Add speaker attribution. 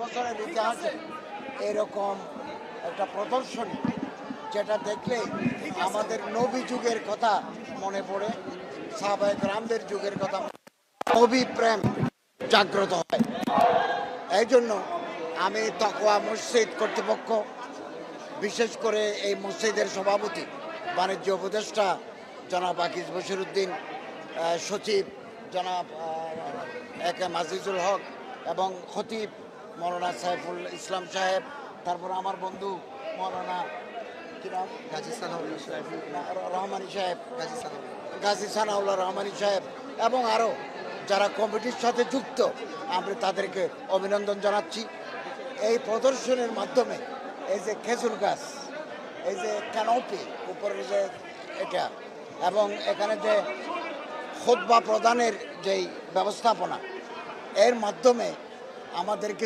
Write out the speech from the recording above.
Speaker 1: বছরের ইতিহাসে এরকম একটা প্রদর্শনী, যেটা দেখলে আমাদের নবী যুগের কথা মনে পড়ে, সাহাবায়ে কেরামদের যুগের কথা, নবী প্রেম জাগ্রত হয়। এই জন্য আমি তাকওয়া মসজিদ কর্তৃপক্ষ, বিশেষ করে এই মসজিদের সভাপতি বাণিজ্য উপদেষ্টা জনাব আকিজ বশিরউদ্দিন, সচিব জনাব একে এম আজিজুল হক এবং খতিব মৌলানা সাইফুল ইসলাম সাহেব, তারপর আমার বন্ধু মৌলানা কি নাম রহমানী সাহেব, গাজী সানাউল্লাহ রহমানী সাহেব এবং আরও যারা কমিটির সাথে যুক্ত, আমরা তাদেরকে অভিনন্দন জানাচ্ছি। এই প্রদর্শনীর মাধ্যমে এই যে খেজুর গাছ, এই যে ক্যানোপি উপরে যে এটা, এবং এখানে যে খুতবা প্রদানের যেই ব্যবস্থাপনা, এর মাধ্যমে আমাদেরকে